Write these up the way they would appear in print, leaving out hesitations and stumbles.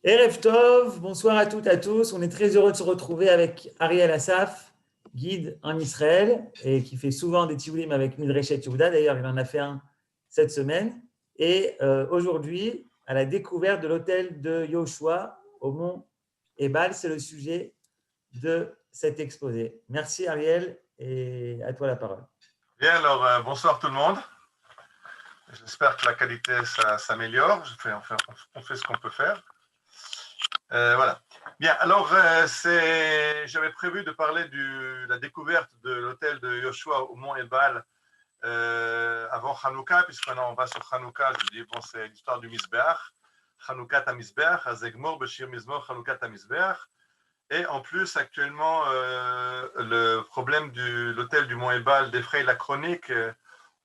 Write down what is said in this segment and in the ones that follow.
Erev Tov, bonsoir à toutes et à tous. On est très heureux de se retrouver avec Ariel Assaf, guide en Israël et qui fait souvent des tioulim avec Midreshet Yehuda. D'ailleurs, il en a fait un cette semaine. Et aujourd'hui, à la découverte de l'hôtel de Yoshua au mont Ebal, c'est le sujet de cet exposé. Merci Ariel et à toi la parole. Bien, alors bonsoir tout le monde. J'espère que la qualité s'améliore. On fait ce qu'on peut faire. Voilà. Bien, alors j'avais prévu de parler de la découverte de l'hôtel de Yoshua au mont Ebal avant Hanouka, puisqu'on va sur Hanouka. Je dis, bon, c'est l'histoire du Mizbeach. Hanouka Tamizbeach, Azegmor, Beshir Mizmor, Hanouka Tamizbeach. Et en plus, actuellement, le problème de l'hôtel du mont Ebal défraye la chronique.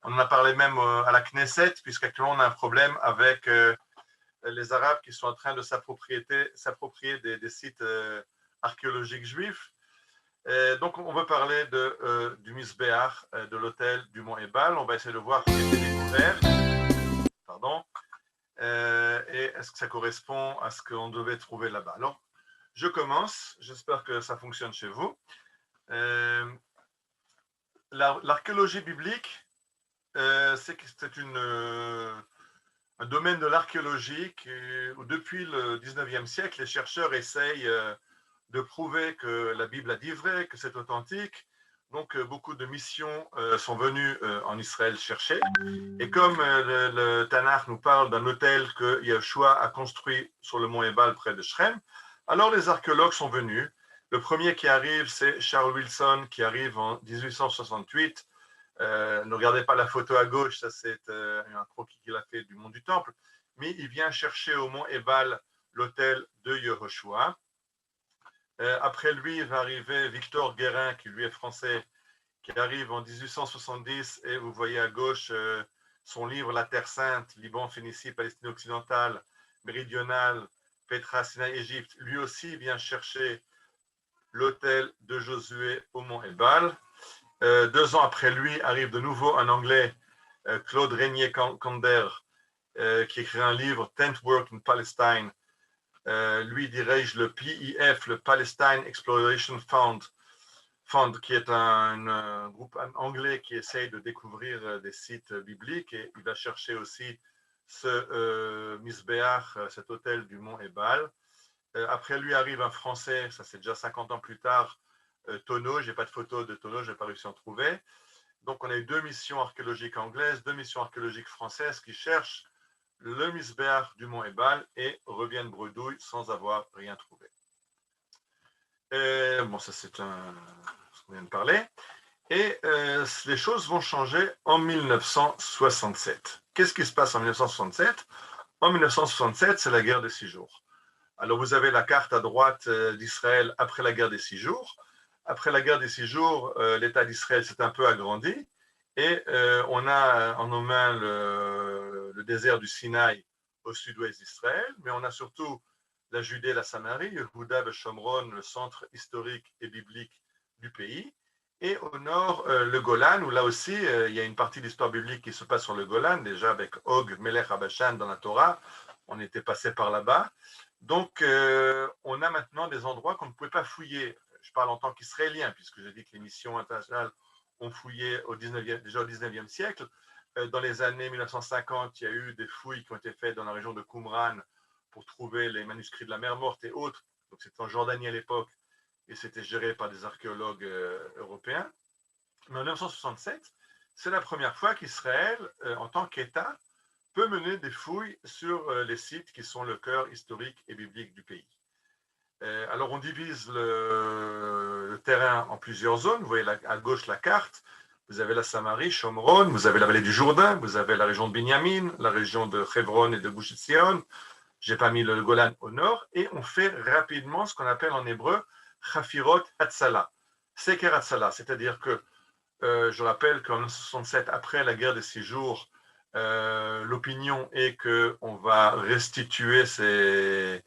On en a parlé même à la Knesset, puisqu'actuellement, on a un problème avec les Arabes qui sont en train de s'approprier des sites archéologiques juifs. Donc, on veut parler du Mizbeach, de l'hôtel du mont Ebal. On va essayer de voir ce qui a été découvert. Pardon. Et est-ce que ça correspond à ce qu'on devait trouver là-bas? Alors, je commence. J'espère que ça fonctionne chez vous. L'archéologie biblique, c'est un domaine de l'archéologie où depuis le 19e siècle, les chercheurs essayent de prouver que la Bible a dit vrai, que c'est authentique. Donc, beaucoup de missions sont venues en Israël chercher. Et comme le Tanakh nous parle d'un hôtel que Yeshua a construit sur le mont Ebal près de Shrem, alors les archéologues sont venus. Le premier qui arrive, c'est Charles Wilson, qui arrive en 1868. Ne regardez pas la photo à gauche, ça c'est un croquis qu'il a fait du mont du Temple. Mais il vient chercher au mont Ebal l'hôtel de Yehoshua. Après lui, il va arriver Victor Guérin, qui lui est français, qui arrive en 1870. Et vous voyez à gauche son livre La Terre Sainte, Liban, Phénicie, Palestine occidentale, méridionale, Petra, Sinaï, Égypte. Lui aussi vient chercher l'hôtel de Josué au mont Ebal. 2 ans après lui, arrive de nouveau un Anglais, Claude Régnier-Kander, qui écrit un livre, Tent Work in Palestine. Lui dirige le PEF, le Palestine Exploration Fund, qui est un groupe anglais qui essaye de découvrir des sites bibliques, et il va chercher aussi ce Mizbeach, cet hôtel du mont Ebal. Après lui arrive un Français, ça c'est déjà 50 ans plus tard, Tonneau. Je n'ai pas de photo de Tonneau, je n'ai pas réussi à en trouver. Donc on a eu 2 missions archéologiques anglaises, 2 missions archéologiques françaises qui cherchent le Mizbeach du mont Ebal et reviennent bredouille sans avoir rien trouvé. Bon, ça c'est ce qu'on vient de parler. Et les choses vont changer en 1967. Qu'est-ce qui se passe en 1967? En 1967, c'est la guerre des 6 jours. Alors vous avez la carte à droite d'Israël après la guerre des 6 jours. Après la guerre des 6 jours, l'État d'Israël s'est un peu agrandi et on a en nos mains le désert du Sinaï au sud-ouest d'Israël, mais on a surtout la Judée, la Samarie, Yehuda, Shomron, le centre historique et biblique du pays, et au nord, le Golan, où là aussi, il y a une partie de l'histoire biblique qui se passe sur le Golan, déjà avec Og, Melech Habashan dans la Torah, on était passé par là-bas. Donc, on a maintenant des endroits qu'on ne pouvait pas fouiller. Je parle en tant qu'Israélien, puisque j'ai dit que les missions internationales ont fouillé déjà au 19e siècle. Dans les années 1950, il y a eu des fouilles qui ont été faites dans la région de Qumran pour trouver les manuscrits de la mer Morte et autres. Donc, c'était en Jordanie à l'époque, et c'était géré par des archéologues européens. Mais en 1967, c'est la première fois qu'Israël, en tant qu'État, peut mener des fouilles sur les sites qui sont le cœur historique et biblique du pays. Alors, on divise le terrain en plusieurs zones. Vous voyez à gauche la carte. Vous avez la Samarie, Shomron, vous avez la vallée du Jourdain, vous avez la région de Binyamin, la région de Hebron et de Gush Etzion. Je n'ai pas mis le Golan au nord. Et on fait rapidement ce qu'on appelle en hébreu Chafirot Hatzala. Seker Hatzala, c'est-à-dire que, je rappelle qu'en 1967, après la guerre des 6 jours, l'opinion est qu'on va restituer ces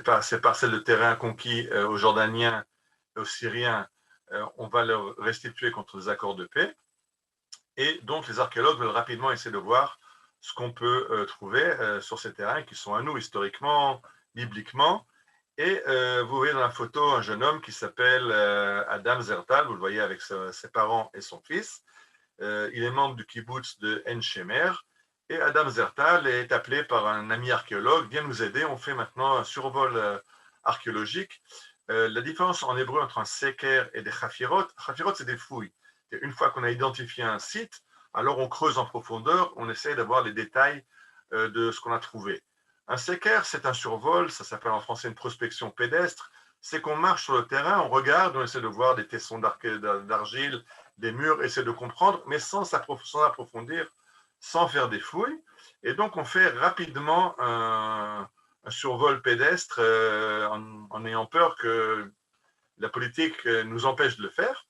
parcelles de terrain conquis aux Jordaniens et aux Syriens, on va leur restituer contre des accords de paix. Et donc, les archéologues veulent rapidement essayer de voir ce qu'on peut trouver sur ces terrains qui sont à nous historiquement, bibliquement. Et vous voyez dans la photo un jeune homme qui s'appelle Adam Zertal, vous le voyez avec ses parents et son fils. Il est membre du kibbutz de En Shemer. Et Adam Zertal est appelé par un ami archéologue, viens nous aider, on fait maintenant un survol archéologique. La différence en hébreu entre un seker et des chafirot, c'est des fouilles. Et une fois qu'on a identifié un site, alors on creuse en profondeur, on essaie d'avoir les détails de ce qu'on a trouvé. Un seker, c'est un survol, ça s'appelle en français une prospection pédestre, c'est qu'on marche sur le terrain, on regarde, on essaie de voir des tessons d'argile, des murs, essaie de comprendre, mais sans approfondir, sans faire des fouilles. Et donc on fait rapidement un survol pédestre en ayant peur que la politique nous empêche de le faire.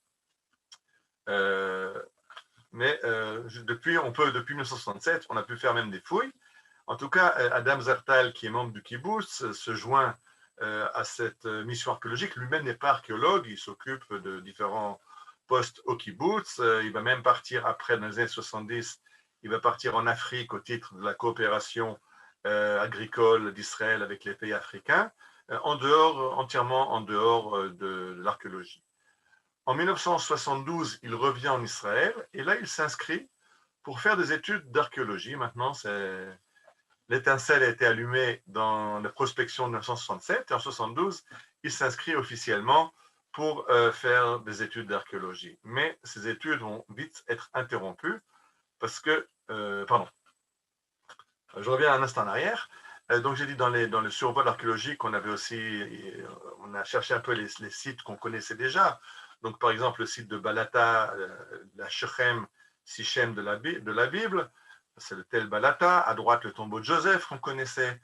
Mais depuis 1967, on a pu faire même des fouilles. En tout cas, Adam Zertal, qui est membre du kibbutz, se joint à cette mission archéologique. Lui-même n'est pas archéologue, il s'occupe de différents postes au kibbutz. Il va même partir après, dans les années 70, il va partir en Afrique au titre de la coopération agricole d'Israël avec les pays africains, entièrement en dehors de l'archéologie. En 1972, il revient en Israël et là, il s'inscrit pour faire des études d'archéologie. Maintenant, l'étincelle a été allumée dans la prospection de 1967 et en 1972, il s'inscrit officiellement pour faire des études d'archéologie. Mais ces études vont vite être interrompues parce que, pardon, je reviens un instant en arrière. Donc j'ai dit dans le survol archéologique, on a cherché un peu les sites qu'on connaissait déjà. Donc par exemple le site de Balata, la Shechem, Sichem de la Bible, c'est le Tel Balata. À droite le tombeau de Joseph qu'on connaissait.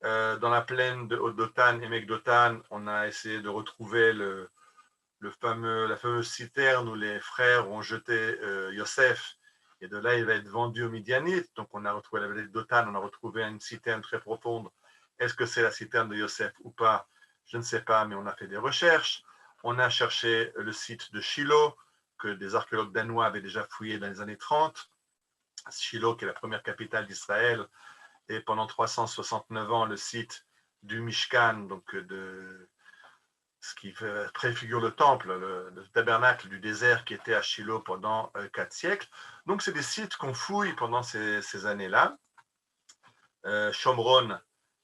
Dans la plaine de Haut-Dotan et Mekdotan, on a essayé de retrouver la fameuse citerne où les frères ont jeté Yosef. Et de là, il va être vendu aux Midianites. Donc, on a retrouvé la vallée de Dothan, on a retrouvé une citerne très profonde. Est-ce que c'est la citerne de Yosef ou pas? Je ne sais pas, mais on a fait des recherches. On a cherché le site de Shiloh, que des archéologues danois avaient déjà fouillé dans les années 30. Shiloh, qui est la première capitale d'Israël, et pendant 369 ans, le site du Mishkan, donc de ce qui préfigure le temple, le tabernacle du désert qui était à Shiloh pendant 4 siècles. Donc, c'est des sites qu'on fouille pendant ces années-là. Shomron,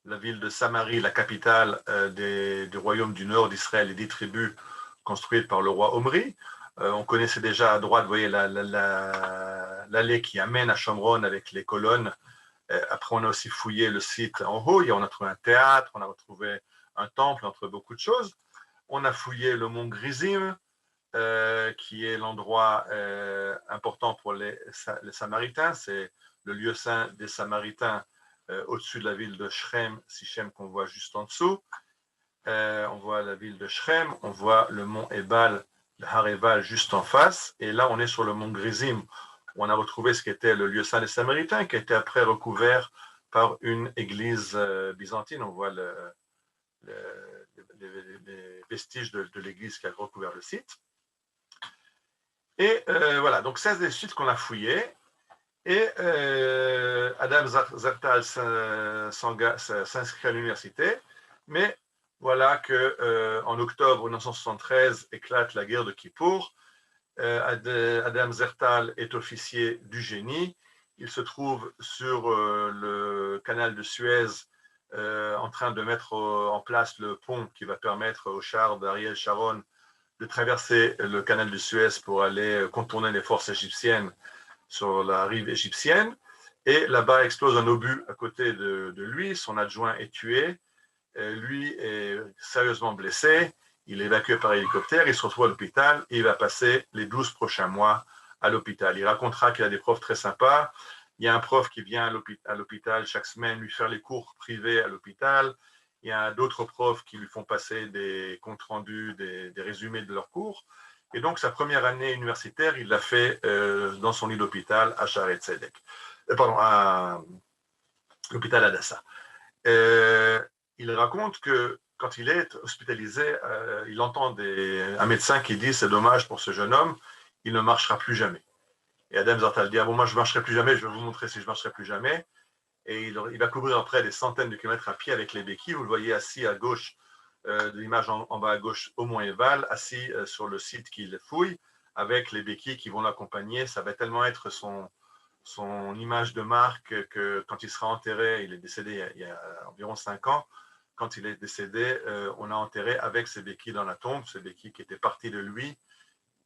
la ville de Samarie, la capitale du royaume du nord d'Israël, les 10 tribus construites par le roi Omri. On connaissait déjà à droite, vous voyez, l'allée qui amène à Shomron avec les colonnes. Après, on a aussi fouillé le site en haut. On a trouvé un théâtre, on a retrouvé un temple, entre beaucoup de choses. On a fouillé le mont Grizim, qui est l'endroit important pour les Samaritains. C'est le lieu saint des Samaritains au-dessus de la ville de Sichem qu'on voit juste en dessous. On voit la ville de Shrem, on voit le mont Ebal, le Har Ebal juste en face. Et là, on est sur le mont Grizim, où on a retrouvé ce qui était le lieu saint des Samaritains, qui a été après recouvert par une église byzantine. On voit les vestiges de l'église qui a recouvert le site. Et voilà, donc c'est des sites qu'on a fouillés. Et Adam Zertal s'inscrit à l'université. Mais voilà qu'en octobre 1973 éclate la guerre de Kippour. Adam Zertal est officier du génie. Il se trouve sur le canal de Suez en train de mettre en place le pont qui va permettre aux chars d'Ariel Sharon de traverser le canal de Suez pour aller contourner les forces égyptiennes sur la rive égyptienne. Et là-bas explose un obus à côté de lui. Son adjoint est tué. Lui est sérieusement blessé. Il est évacué par hélicoptère. Il se retrouve à l'hôpital et il va passer les 12 prochains mois à l'hôpital. Il racontera qu'il a des profs très sympas. Il y a un prof qui vient à l'hôpital chaque semaine lui faire les cours privés à l'hôpital. Il y a d'autres profs qui lui font passer des comptes rendus, des résumés de leurs cours. Et donc, sa première année universitaire, il l'a fait dans son lit d'hôpital à Shaare Tzedek. À l'hôpital Hadassah. Il raconte que quand il est hospitalisé, il entend un médecin qui dit « c'est dommage pour ce jeune homme, il ne marchera plus jamais ». Et Adam Zertal dit « ah bon, moi je ne marcherai plus jamais, je vais vous montrer si je ne marcherai plus jamais ». et il va couvrir après des centaines de kilomètres à pied avec les béquilles. Vous le voyez assis à gauche de l'image en bas à gauche au mont Ebal, assis sur le site qu'il fouille, avec les béquilles qui vont l'accompagner. Ça va tellement être son image de marque que quand il sera enterré, il est décédé il y a environ 5 ans, quand il est décédé, on l'a enterré avec ses béquilles dans la tombe, ces béquilles qui étaient parties de lui.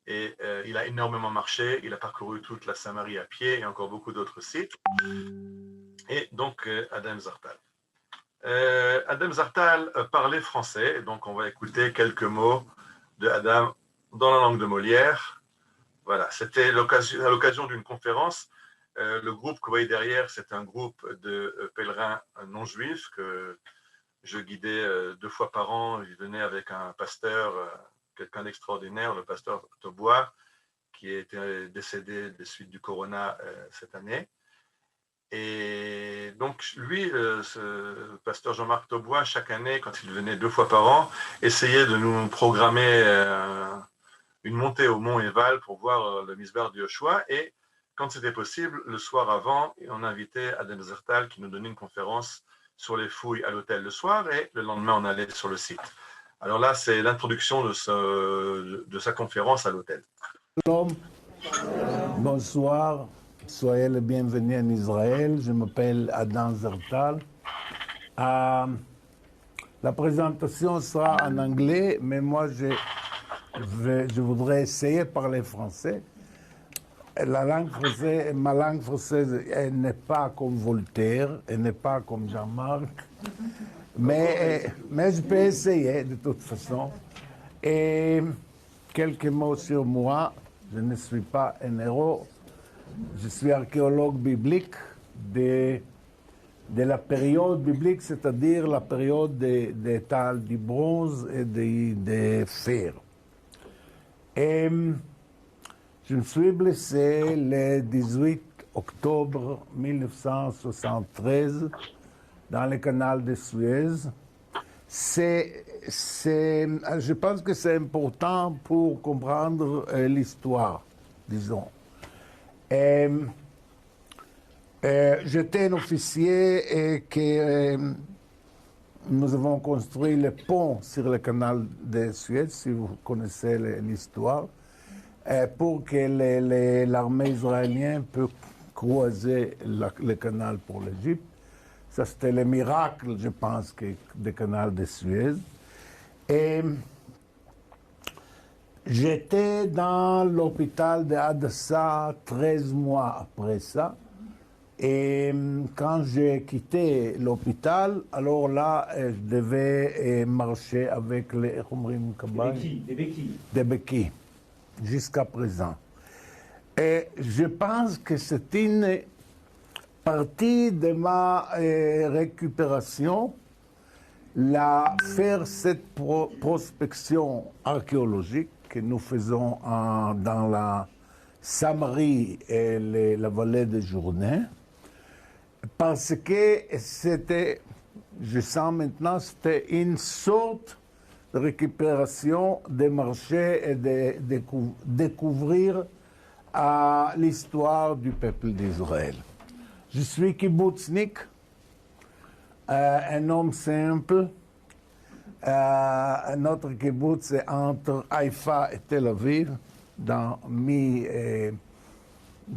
Et il a énormément marché, il a parcouru toute la Samarie à pied et encore beaucoup d'autres sites. Et donc, Adam Zartal. Adam Zartal parlait français, donc on va écouter quelques mots de Adam dans la langue de Molière. Voilà, c'était à l'occasion d'une conférence. Le groupe que vous voyez derrière, c'est un groupe de pèlerins non-juifs que je guidais 2 fois par an. Je venais avec un pasteur, quelqu'un d'extraordinaire, le pasteur Tobois, qui était décédé des suites du corona cette année. Et donc, lui, ce pasteur Jean-Marc Tobois, chaque année, quand il venait 2 fois par an, essayait de nous programmer une montée au mont Ebal pour voir le Misbar de Yoshua. Et quand c'était possible, le soir avant, on invitait Adam Zartal qui nous donnait une conférence sur les fouilles à l'hôtel le soir, et le lendemain, on allait sur le site. Alors là, c'est l'introduction de sa conférence à l'hôtel. Shalom, bonsoir, soyez les bienvenus en Israël. Je m'appelle Adam Zartal. La présentation sera en anglais, mais moi je voudrais essayer de parler français. Ma langue française, elle n'est pas comme Voltaire, elle n'est pas comme Jean-Marc, mais je peux essayer de toute façon. Et quelques mots sur moi. Je ne suis pas un héros. Je suis archéologue biblique de la période biblique, c'est-à-dire la période des tâles du bronze et des fer. Et je me suis blessé le 18 octobre 1973 dans le canal de Suez. Je pense que c'est important pour comprendre l'histoire, disons. J'étais un officier et que nous avons construit le pont sur le canal de Suez, si vous connaissez l'histoire, pour que l'armée israélienne puisse croiser le canal pour l'Égypte. Ça, c'était le miracle, je pense, du canal de Suez. Et j'étais dans l'hôpital de Hadassah 13 mois après ça. Et quand j'ai quitté l'hôpital, alors là, je devais marcher avec les béquilles, jusqu'à présent. Et je pense que c'est une partie de ma récupération, faire cette prospection archéologique que nous faisons dans la Samarie et la vallée de Jourdain, parce que c'était, je sens maintenant, c'était une sorte de récupération des marchés et de découvrir l'histoire du peuple d'Israël. Je suis kibbutznik, un homme simple. Notre kibbutz est entre Haïfa et Tel Aviv, dans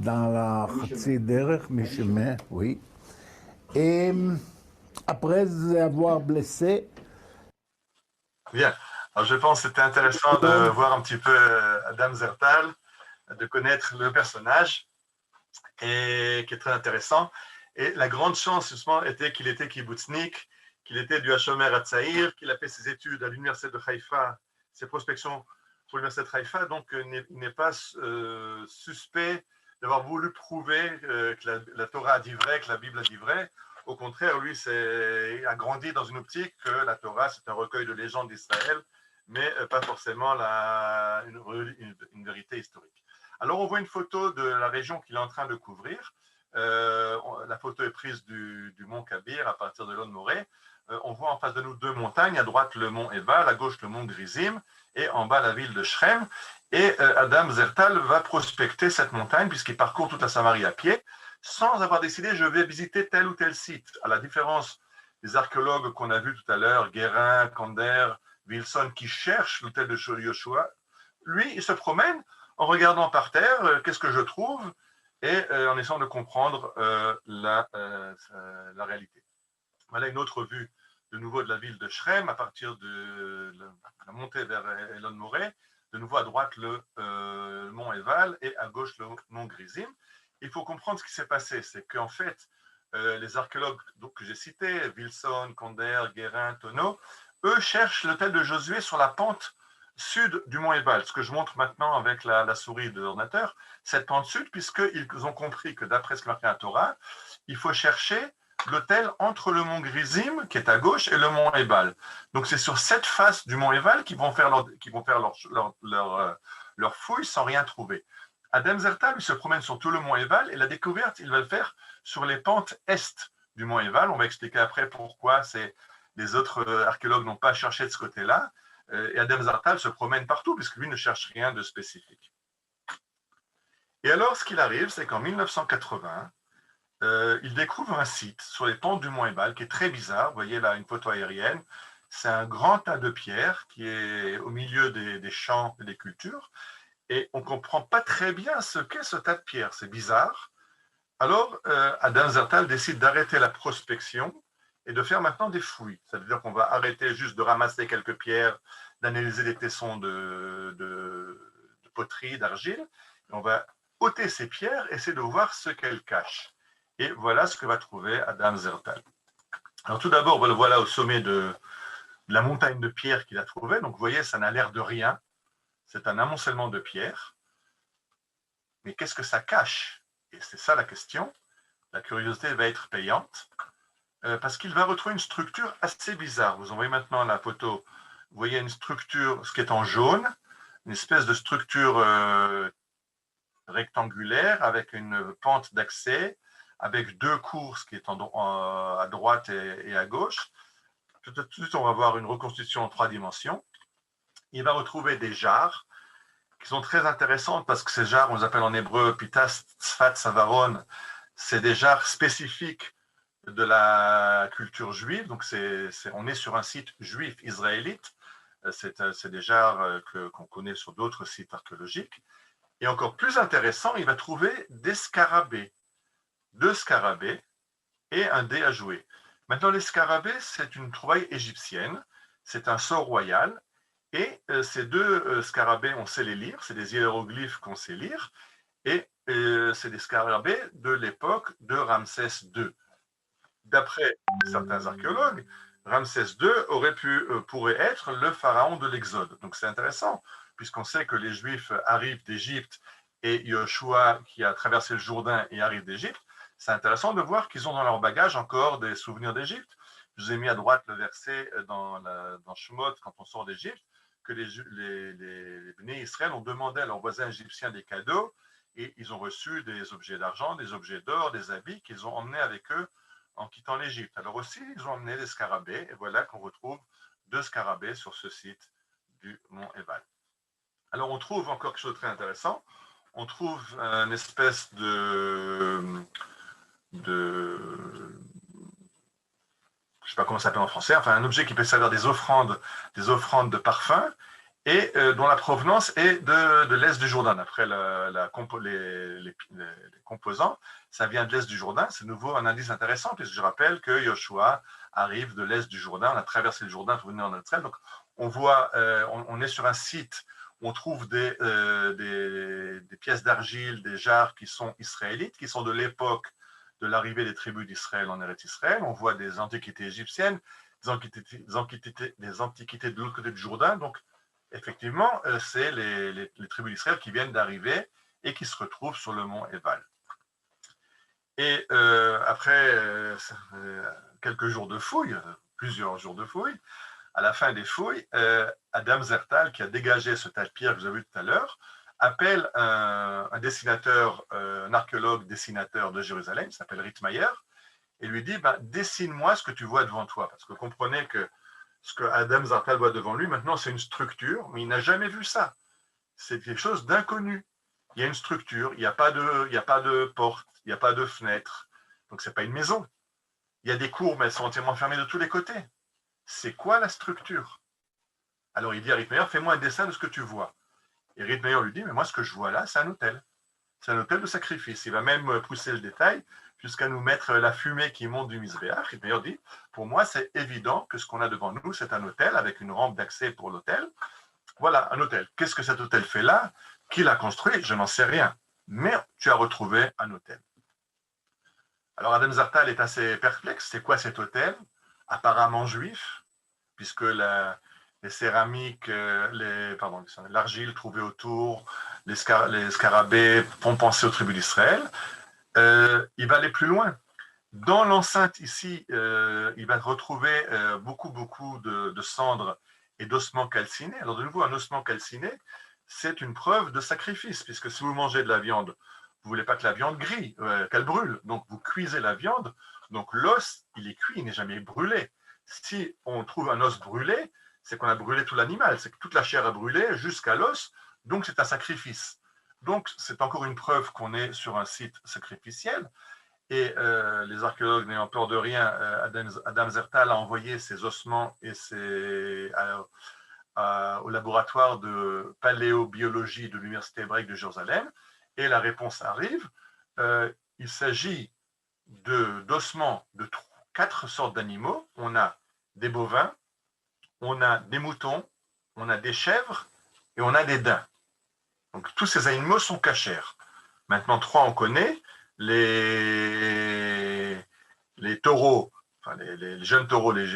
la Chatzi Derech, mi-chemin, oui. Et après avoir blessé... Bien. Alors je pense que c'était intéressant de voir un petit peu Adam Zartal, de connaître le personnage, et qui est très intéressant. Et la grande chance, justement, était qu'il était kibbutznik, qu'il était du Hashomer Hatzaïr, qu'il a fait ses études à l'université de Haïfa, ses prospections pour l'université de Haïfa, donc il n'est pas suspect d'avoir voulu prouver que la Torah a dit vrai, que la Bible a dit vrai. Au contraire, lui il a grandi dans une optique que la Torah, c'est un recueil de légendes d'Israël, mais pas forcément une vérité historique. Alors, on voit une photo de la région qu'il est en train de couvrir. La photo est prise du mont Kabir à partir de l'On Moré. On voit en face de nous 2 montagnes, à droite le mont Ebal, à gauche le mont Grizim, et en bas la ville de Shrem. Et Adam Zartal va prospecter cette montagne puisqu'il parcourt toute la Samarie à pied. sans avoir décidé je vais visiter tel ou tel site. À la différence des archéologues qu'on a vus tout à l'heure, Guérin, Kander, Wilson, qui cherchent l'autel de Yoshua, lui, il se promène en regardant par terre, qu'est-ce que je trouve, et en essayant de comprendre la réalité. Voilà une autre vue de nouveau de la ville de Shrem, à partir de la montée vers Elon Moreh, de nouveau à droite le mont Eval et à gauche le mont Grizim. Il faut comprendre ce qui s'est passé, c'est qu'en fait, les archéologues que j'ai cités, Wilson, Kander, Guérin, Tonneau, eux cherchent l'autel de Josué sur la pente sud du mont Ebal, ce que je montre maintenant avec la souris de l'ordinateur, cette pente sud, puisqu'ils ont compris que d'après ce que marque la Torah, il faut chercher l'autel entre le mont Grizim, qui est à gauche, et le mont Ebal. Donc c'est sur cette face du mont Ebal qu'ils vont faire leur fouille sans rien trouver. Adam Zertal, il se promène sur tout le mont Ebal, et la découverte, il va le faire sur les pentes est du mont Ebal. On va expliquer après pourquoi les autres archéologues n'ont pas cherché de ce côté-là. Et Adam Zertal se promène partout, puisque lui ne cherche rien de spécifique. Et alors, ce qu'il arrive, c'est qu'en 1980, il découvre un site sur les pentes du mont Ebal qui est très bizarre. Vous voyez là une photo aérienne. C'est un grand tas de pierres qui est au milieu des champs et des cultures. Et on ne comprend pas très bien ce qu'est ce tas de pierres. C'est bizarre. Alors, Adam Zertal décide d'arrêter la prospection et de faire maintenant des fouilles. Ça veut dire qu'on va arrêter juste de ramasser quelques pierres, d'analyser des tessons de poterie, d'argile. Et on va ôter ces pierres et essayer de voir ce qu'elles cachent. Et voilà ce que va trouver Adam Zertal. Alors tout d'abord, on le voilà au sommet de la montagne de pierres qu'il a trouvée. Donc vous voyez, ça n'a l'air de rien. C'est un amoncellement de pierres. Mais qu'est-ce que ça cache? Et c'est ça la question. La curiosité va être payante. Parce qu'il va retrouver une structure assez bizarre. Vous en voyez maintenant la photo. Vous voyez une structure, ce qui est en jaune, une espèce de structure rectangulaire avec une pente d'accès, avec deux cours, ce qui est à droite et à gauche. Tout de suite, on va voir une reconstitution en 3 dimensions. Il va retrouver des jarres qui sont très intéressantes parce que ces jarres, on les appelle en hébreu pitas, tzfat, savaron. C'est des jarres spécifiques de la culture juive. Donc, on est sur un site juif israélite. C'est des jarres qu'on connaît sur d'autres sites archéologiques. Et encore plus intéressant, il va trouver des scarabées. 2 scarabées et un dé à jouer. Maintenant, les scarabées, c'est une trouvaille égyptienne. C'est un sort royal. Et ces 2 scarabées, on sait les lire. C'est des hiéroglyphes qu'on sait lire. Et c'est des scarabées de l'époque de Ramsès II. D'après certains archéologues, Ramsès II pourrait être le pharaon de l'Exode. Donc c'est intéressant, puisqu'on sait que les Juifs arrivent d'Égypte et Yoshua, qui a traversé le Jourdain et arrive d'Égypte, c'est intéressant de voir qu'ils ont dans leur bagage encore des souvenirs d'Égypte. Je vous ai mis à droite le verset dans Shemot, quand on sort d'Égypte, que les Bnei Israël ont demandé à leurs voisins égyptiens des cadeaux et ils ont reçu des objets d'argent, des objets d'or, des habits qu'ils ont emmenés avec eux en quittant l'Égypte. Alors aussi, ils ont emmené des scarabées et voilà qu'on retrouve 2 scarabées sur ce site du mont Ebal. Alors on trouve encore quelque chose de très intéressant. On trouve une espèce de je ne sais pas comment ça s'appelle en français, enfin un objet qui peut servir des offrandes de parfum, et dont la provenance est de l'est du Jourdain. Après les composants, ça vient de l'est du Jourdain. C'est nouveau un indice intéressant, puisque je rappelle que Yoshua arrive de l'est du Jourdain. On a traversé le Jourdain pour venir en Israël. Donc on voit, on est sur un site où on trouve des pièces d'argile, des jarres qui sont israélites, qui sont de l'époque de l'arrivée des tribus d'Israël en Eretz Israël. On voit des antiquités égyptiennes, des antiquités de l'autre côté du Jourdain. Donc, effectivement, c'est les tribus d'Israël qui viennent d'arriver et qui se retrouvent sur le mont Ebal. Et après quelques jours de fouilles, plusieurs jours de fouilles, à la fin des fouilles, Adam Zertal, qui a dégagé ce tas de pierres que vous avez vu tout à l'heure, appelle un dessinateur, un archéologue dessinateur de Jérusalem, qui s'appelle Rittmeyer, et lui dit dessine-moi ce que tu vois devant toi. Parce que comprenez que ce que Adam Zertal voit devant lui, maintenant, c'est une structure, mais il n'a jamais vu ça. C'est quelque chose d'inconnu. il y a une structure, il n'y a pas de porte, il n'y a pas de fenêtre. Donc, ce n'est pas une maison. Il y a des cours, mais elles sont entièrement fermées de tous les côtés. C'est quoi la structure? Alors, il dit à Rittmeyer, fais-moi un dessin de ce que tu vois. Et Rittmeyer lui dit, mais moi, ce que je vois là, c'est un autel. C'est un autel de sacrifice. Il va même pousser le détail jusqu'à nous mettre la fumée qui monte du misbéach. Rittmeyer dit, pour moi, c'est évident que ce qu'on a devant nous, c'est un autel avec une rampe d'accès pour l'autel. Voilà, un autel. Qu'est-ce que cet autel fait là? Qui l'a construit? Je n'en sais rien. Mais tu as retrouvé un autel. Alors Adam Zartal est assez perplexe. C'est quoi cet autel? Apparemment juif, puisque les céramiques, l'argile trouvée autour, les scarabées font penser aux tribus d'Israël. Il va aller plus loin. Dans l'enceinte ici, il va retrouver beaucoup de cendres et d'ossements calcinés. Alors de nouveau, un ossement calciné, c'est une preuve de sacrifice, puisque si vous mangez de la viande, vous ne voulez pas que la viande grille, qu'elle brûle. Donc vous cuisez la viande, donc l'os, il est cuit, il n'est jamais brûlé. Si on trouve un os brûlé, c'est qu'on a brûlé tout l'animal, c'est que toute la chair a brûlé jusqu'à l'os, donc c'est un sacrifice. Donc c'est encore une preuve qu'on est sur un site sacrificiel. Et les archéologues n'ayant peur de rien, Adam Zertal a envoyé ses ossements et au laboratoire de paléobiologie de l'Université hébraïque de Jérusalem. Et la réponse arrive. Il s'agit d'ossements de 4 sortes d'animaux. On a des bovins, on a des moutons, on a des chèvres et on a des daims. Donc tous ces animaux sont cachers. Maintenant, 3 on connaît. Les taureaux, enfin les jeunes taureaux, les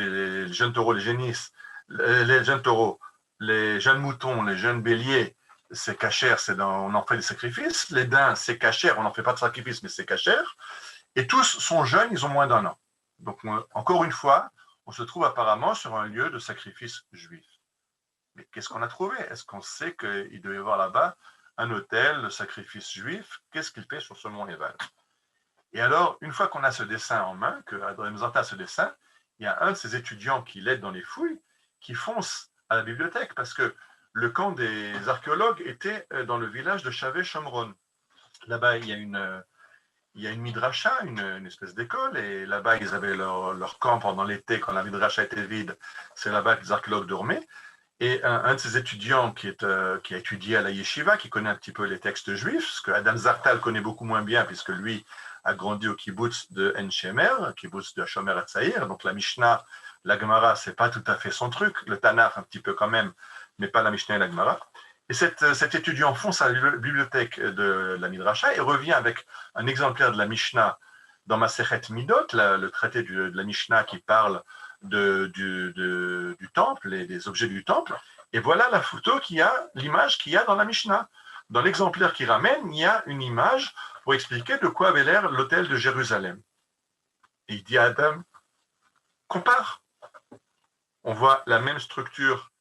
jeunes taureaux, les génisses, les jeunes taureaux, les jeunes moutons, les jeunes béliers, c'est cachère, on en fait des sacrifices. Les daims, c'est cachère, on n'en fait pas de sacrifices, mais c'est cachère. Et tous sont jeunes, ils ont moins d'1 an. Donc, encore une fois, on se trouve apparemment sur un lieu de sacrifice juif. Mais qu'est-ce qu'on a trouvé? Est-ce qu'on sait qu'il devait y avoir là-bas un autel de sacrifice juif? Qu'est-ce qu'il fait sur ce mont Ebal? Et alors, une fois qu'on a ce dessin en main, que Adam Zartal a ce dessin, il y a un de ses étudiants qui l'aide dans les fouilles, qui fonce à la bibliothèque, parce que le camp des archéologues était dans le village de Chavé-Shomron. Là-bas, il y a une midrasha, une espèce d'école, et là-bas, ils avaient leur camp pendant l'été, quand la midrasha était vide. C'est là-bas que les archéologues dormaient. Et un de ses étudiants qui a étudié à la yeshiva, qui connaît un petit peu les textes juifs, ce que Adam Zartal connaît beaucoup moins bien, puisque lui a grandi au kibbutz de En-Shemer, kibbutz de Shomer Hatzaïr. Donc la Mishnah, la Gemara, c'est pas tout à fait son truc. Le Tanakh, un petit peu quand même, mais pas la Mishnah et la Gemara. Et cet étudiant fonce à la bibliothèque de la Midrasha et revient avec un exemplaire de la Mishnah dans Masechet Midot, le traité de la Mishnah qui parle du temple et des objets du temple. Et voilà la photo l'image qu'il y a dans la Mishnah. Dans l'exemplaire qu'il ramène, il y a une image pour expliquer de quoi avait l'air l'autel de Jérusalem. Et il dit à Adam, compare. On voit la même structure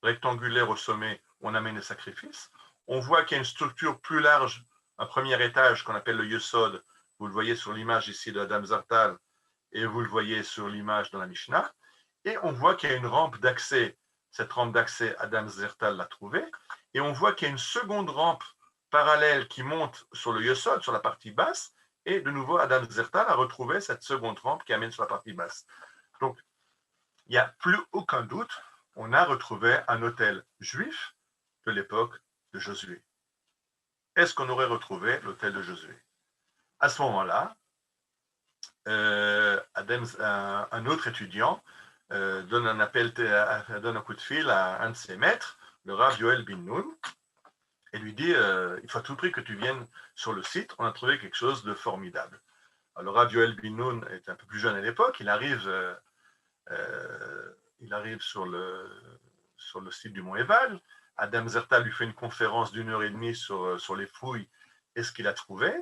rectangulaire au sommet où on amène les sacrifices. On voit qu'il y a une structure plus large, un premier étage qu'on appelle le Yesod. Vous le voyez sur l'image ici de Adam Zartal et vous le voyez sur l'image dans la Mishnah. Et on voit qu'il y a une rampe d'accès. Cette rampe d'accès, Adam Zartal l'a trouvée. Et on voit qu'il y a une seconde rampe parallèle qui monte sur le Yesod, sur la partie basse. Et de nouveau, Adam Zartal a retrouvé cette seconde rampe qui amène sur la partie basse. Donc, il n'y a plus aucun doute, on a retrouvé un autel juif de l'époque de Josué. Est-ce qu'on aurait retrouvé l'autel de Josué? À ce moment-là, un autre étudiant donne un coup de fil à un de ses maîtres, le Rav Yoel bin Nun, et lui dit il faut à tout prix que tu viennes sur le site, on a trouvé quelque chose de formidable. Alors, le Rav Yoel bin Nun est un peu plus jeune à l'époque, il arrive sur le site du Mont Ebal. Adam Zartal lui fait une conférence d'1h30 sur les fouilles et ce qu'il a trouvé.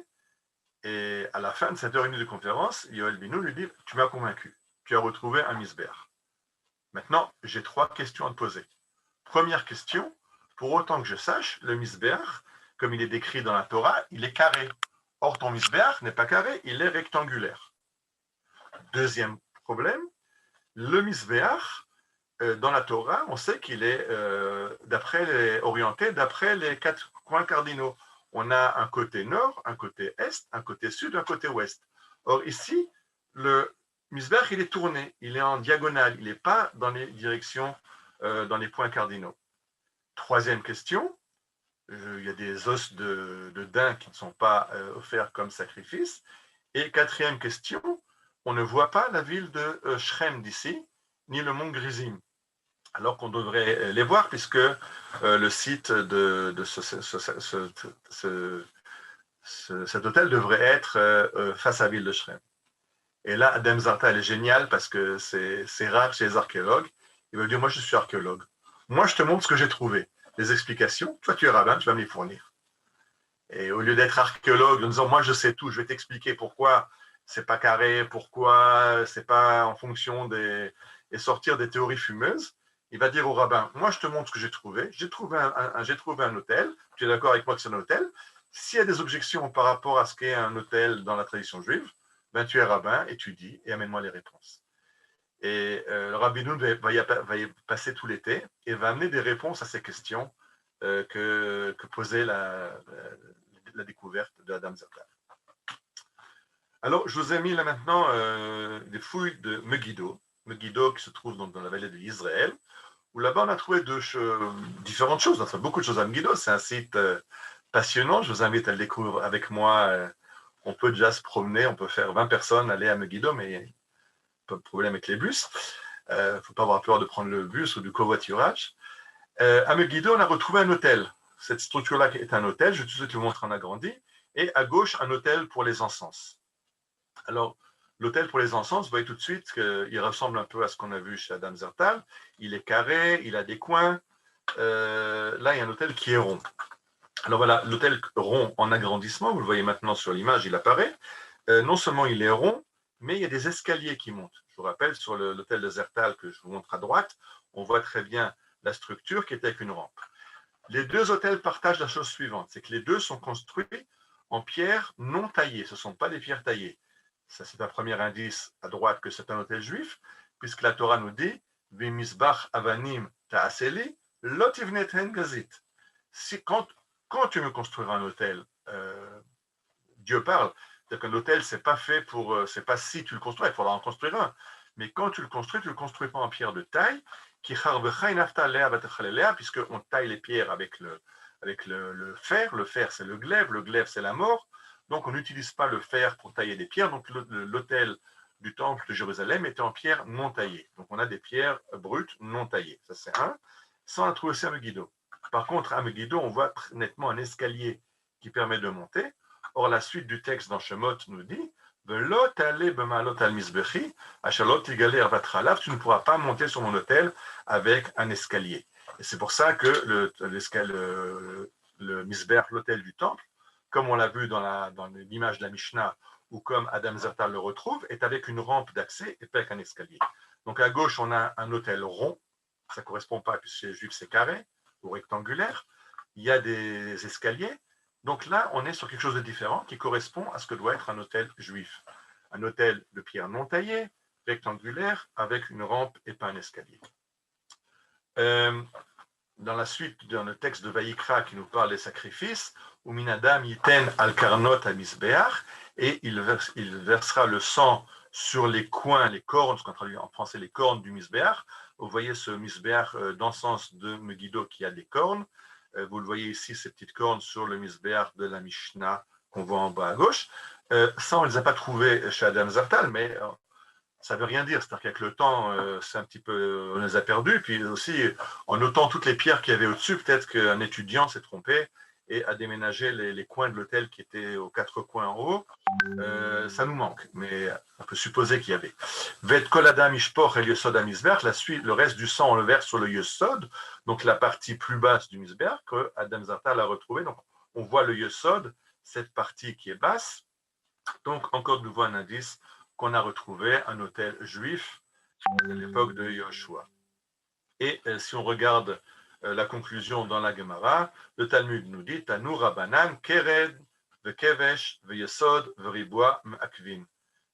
Et à la fin de cette 1h30 de conférence, Yoel bin Nun lui dit « Tu m'as convaincu, tu as retrouvé un misbéach. Maintenant, j'ai 3 questions à te poser. Première question, pour autant que je sache, le misbéach, comme il est décrit dans la Torah, il est carré. Or, ton misbéach n'est pas carré, il est rectangulaire. Deuxième problème, le misbéach, dans la Torah, on sait qu'il est orienté d'après les 4 coins cardinaux. on a un côté nord, un côté est, un côté sud, un côté ouest. Or ici, le Misbech, il est tourné, il est en diagonale, il n'est pas dans les directions, dans les points cardinaux. Troisième question, il y a des os de daim qui ne sont pas offerts comme sacrifice. Et quatrième question, on ne voit pas la ville de Shrem d'ici, ni le mont Grizim, alors qu'on devrait les voir puisque le site de cet hôtel devrait être face à la ville de Shrem. Et là, Adam Zarta, elle est géniale parce que c'est rare chez les archéologues. Il va dire, moi, je suis archéologue. Moi, je te montre ce que j'ai trouvé. Les explications, toi, tu es rabbin, tu vas me les fournir. Et au lieu d'être archéologue en disant, moi, je sais tout, je vais t'expliquer pourquoi c'est pas carré, pourquoi c'est pas en fonction des... et sortir des théories fumeuses, il va dire au rabbin, moi, je te montre ce que j'ai trouvé. J'ai trouvé un hôtel. Tu es d'accord avec moi que c'est un hôtel? S'il y a des objections par rapport à ce qu'est un hôtel dans la tradition juive, ben, tu es rabbin, étudie et amène-moi les réponses. Et le rabbinoun va y passer tout l'été et va amener des réponses à ces questions que posait la découverte de Adam Zartal. Alors, je vous ai mis là maintenant des fouilles de Megiddo qui se trouve donc dans la vallée de Israël, où là-bas on a trouvé différentes choses, enfin beaucoup de choses à Megiddo. C'est un site passionnant, je vous invite à le découvrir avec moi. On peut déjà se promener, on peut faire 20 personnes aller à Megiddo, mais il n'y a pas de problème avec les bus. Il ne faut pas avoir peur de prendre le bus ou du covoiturage. À Megiddo, on a retrouvé un hôtel. Cette structure-là est un hôtel, je vais tout de suite vous montrer en agrandi. Et à gauche, un hôtel pour les encens. Alors, l'hôtel pour les encens, vous voyez tout de suite qu'il ressemble un peu à ce qu'on a vu chez Adam Zartal. Il est carré, il a des coins. Là, il y a un hôtel qui est rond. Alors voilà, l'hôtel rond en agrandissement, vous le voyez maintenant sur l'image, il apparaît. Non seulement il est rond, mais il y a des escaliers qui montent. Je vous rappelle, sur l'hôtel de Zertal que je vous montre à droite, on voit très bien la structure qui est avec une rampe. Les deux hôtels partagent la chose suivante, c'est que les deux sont construits en pierre non taillée, ce ne sont pas des pierres taillées. Ça, c'est un premier indice à droite que c'est un hôtel juif, puisque la Torah nous dit « V'misbach avanim ta'aseli, lot ivneten gazit » Quand tu veux construire un hôtel, Dieu parle, c'est-à-dire qu'un hôtel, c'est pas fait pour, c'est pas si tu le construis, il faudra en construire un. Mais quand tu le construis pas en pierre de taille, puisqu'on taille les pierres avec le fer. Le fer, c'est le glaive, c'est la mort. Donc, on n'utilise pas le fer pour tailler des pierres. Donc, l'hôtel du temple de Jérusalem était en pierre non taillée. Donc, on a des pierres brutes non taillées. Ça, c'est un. Ça, on a trouvé aussi à Megiddo. Par contre, à Megiddo, on voit nettement un escalier qui permet de monter. Or, la suite du texte dans Shemot nous dit tu ne pourras pas monter sur mon hôtel avec un escalier. Et c'est pour ça que le Misbech, l'hôtel du temple, comme on l'a vu dans l'image de la Mishnah, ou comme Adam Zartal le retrouve, est avec une rampe d'accès et pas avec un escalier. Donc à gauche, on a un hôtel rond, ça ne correspond pas, puisque chez les Juifs, c'est carré ou rectangulaire. Il y a des escaliers. Donc là, on est sur quelque chose de différent qui correspond à ce que doit être un hôtel juif. Un hôtel de pierre non taillée, rectangulaire, avec une rampe et pas un escalier. Dans la suite, dans le texte de Vaïkra qui nous parle des sacrifices, Uminadam yiten al karnot à Misbeach, et il versera le sang sur les coins, les cornes, ce qu'on traduit en français les cornes du Misbeach. Vous voyez ce Misbeach d'encens de Megiddo qui a des cornes. Vous le voyez ici, ces petites cornes sur le Misbeach de la Mishnah qu'on voit en bas à gauche. Ça, on ne les a pas trouvés chez Adam Zartal, mais ça ne veut rien dire. C'est-à-dire qu'avec le temps, c'est un petit peu, on les a perdus. Puis aussi, en notant toutes les pierres qu'il y avait au-dessus, peut-être qu'un étudiant s'est trompé et a déménagé les coins de l'hôtel qui étaient aux 4 coins en haut. Ça nous manque, mais on peut supposer qu'il y avait. Vet kol adam ishpoch el yesod ha-mizbeach, le reste du sang, on le verse sur le yesod, donc la partie plus basse du mizbeach que Adam Zartal a retrouvé. Donc on voit le yesod, cette partie qui est basse. Donc encore de nouveau un indice qu'on a retrouvé un hôtel juif à l'époque de Yoshua. Et si on regarde la conclusion dans la Gemara, le Talmud nous dit Tanu Rabbanan Kered vekevesh veyesod veriboa me'akvin.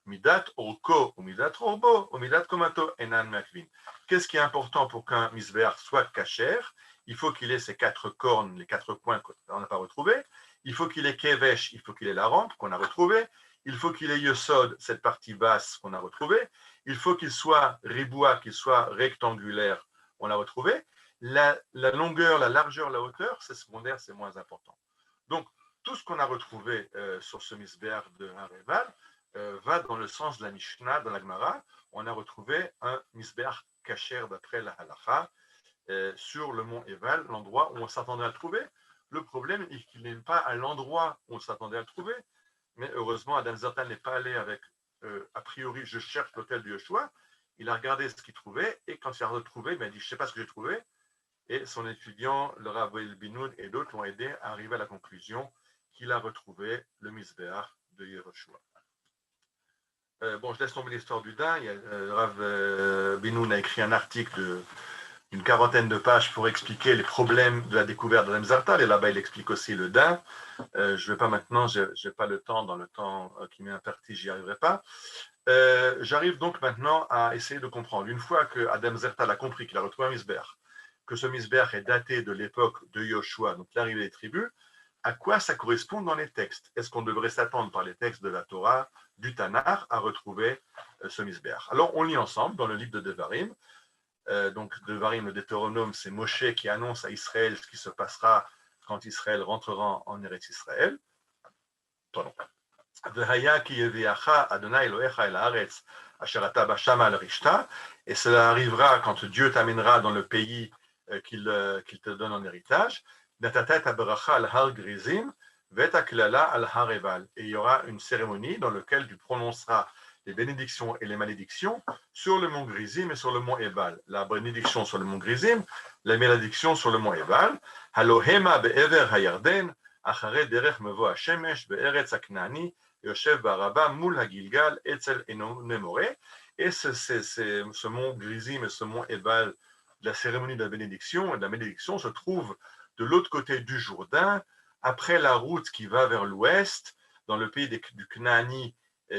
Midat orko ou midat orbo ou midat komato enan me'akvin. Qu'est-ce qui est important pour qu'un misbeach soit kasher? Il faut qu'il ait ces 4 cornes, les 4 coins qu'on n'a pas retrouvés, Il faut qu'il ait kevesh, il faut qu'il ait la rampe qu'on a retrouvée. Il faut qu'il ait yesod, cette partie basse qu'on a retrouvée. Il faut qu'il soit riboua, qu'il soit rectangulaire, on l'a retrouvé. La longueur, la largeur, la hauteur, c'est secondaire, c'est moins important. Donc, tout ce qu'on a retrouvé sur ce misbéach de Hareval va dans le sens de la Mishnah, dans la Gemara. On a retrouvé un misbéach kasher d'après la halacha sur le mont Eval, l'endroit où on s'attendait à le trouver. Le problème est qu'il n'est pas à l'endroit où on s'attendait à le trouver. Mais heureusement, Adam Zertal n'est pas allé avec, a priori, je cherche l'hôtel de Yoshua. Il a regardé ce qu'il trouvait, et quand il a retrouvé, il a dit, je ne sais pas ce que j'ai trouvé. Et son étudiant, le Rav Binoun et d'autres l'ont aidé à arriver à la conclusion qu'il a retrouvé le misbéach de Yehoshua. Bon, je laisse tomber l'histoire du dain. Le Rav Binoun a écrit un article d'une quarantaine de pages pour expliquer les problèmes de la découverte d'Adam Zertal, et là-bas il explique aussi le dain. Je ne vais pas maintenant, je n'ai pas le temps, dans le temps qui m'est imparti, j'y arriverai pas. J'arrive donc maintenant à essayer de comprendre. Une fois que Adam Zertal a compris qu'il a retrouvé un misbéach, que ce misbéach est daté de l'époque de Yoshua, donc l'arrivée des tribus, à quoi ça correspond dans les textes? Est-ce qu'on devrait s'attendre par les textes de la Torah, du Tanakh, à retrouver ce misbéach? Alors on lit ensemble dans le livre de Devarim. Donc Devarim, le Deutéronome, c'est Moshe qui annonce à Israël ce qui se passera quand Israël rentrera en Eretz Israël. Pardon. Et cela arrivera quand Dieu t'amènera dans le pays qu'il te donne en héritage. Et il y aura une cérémonie dans laquelle tu prononceras les bénédictions et les malédictions sur le mont Grizim et sur le mont Ebal. La bénédiction sur le mont Grizim, la malédiction sur le mont Ebal. Halohema be'ever hayarden, achare derech mevo hashemesh be'eretz haknani, yoshev baraba mul hagilgal etzel nemore. Et ce mont Grizim et ce mont Ebal, la cérémonie de la bénédiction et de la malédiction se trouve de l'autre côté du Jourdain, après la route qui va vers l'ouest, dans le pays du Knaani,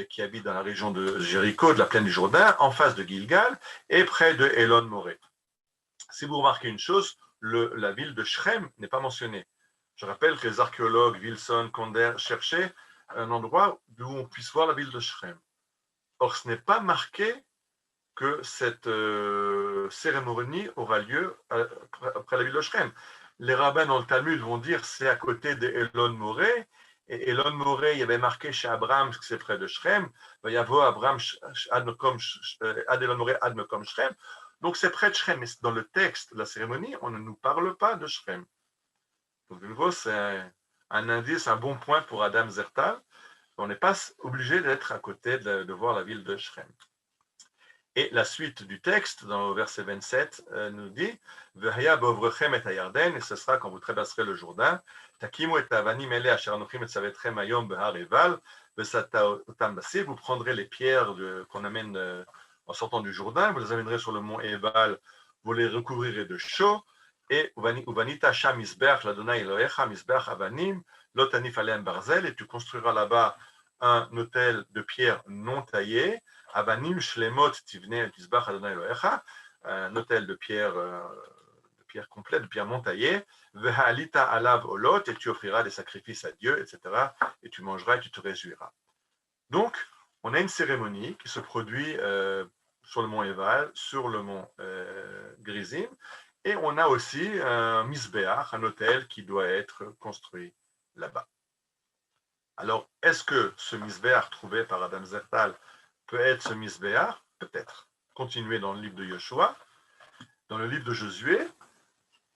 qui habite dans la région de Jéricho, de la plaine du Jourdain, en face de Gilgal, et près de Elon Moré. Si vous remarquez une chose, la ville de Shrem n'est pas mentionnée. Je rappelle que les archéologues Wilson, Konder cherchaient un endroit où on puisse voir la ville de Shrem. Or, ce n'est pas marqué que cette cérémonie aura lieu après la ville de Shrem. Les rabbins dans le Talmud vont dire c'est à côté d'Elon Moré. Et Elon Moré, il y avait marqué chez Abraham que c'est près de Shrem. Il y avait Abraham ad Elon Moré ad Mekom Shrem. Donc c'est près de Shrem. Mais dans le texte de la cérémonie, on ne nous parle pas de Shrem. Donc de nouveau, c'est un indice, un bon point pour Adam Zertal. On n'est pas obligé d'être à côté de voir la ville de Shrem. Et la suite du texte, dans le verset 27, nous dit V'haya b'ovrechem et hayarden, et ce sera quand vous traverserez le Jourdain. Takimu et avanim ele asher anochim et tzavetrem hayom behar eval, v'sataotam basir. Vous prendrez les pierres qu'on amène en sortant du Jourdain, vous les amènerez sur le mont Ebal, vous les recouvrirez de chaux, et uvanita sham misbeach l'Adonai Elohecha misbeach avanim lo tanif aleim barzel, et tu construiras là-bas un autel de pierre non taillée. Avanim shlemot tivne tisbach Adonai Elohecha, un autel de pierre complète, de pierre non taillée. Vehalita alav olot, et tu offriras des sacrifices à Dieu, etc. Et tu mangeras et tu te réjouiras. Donc, on a une cérémonie qui se produit sur le mont Eval, sur le mont Grizim, et on a aussi un misbéach, un autel qui doit être construit là-bas. Alors, est-ce que ce misbéach trouvé par Adam Zertal peut être ce misbéach? Peut-être. Continuez dans le livre de Yoshua. Dans le livre de Josué,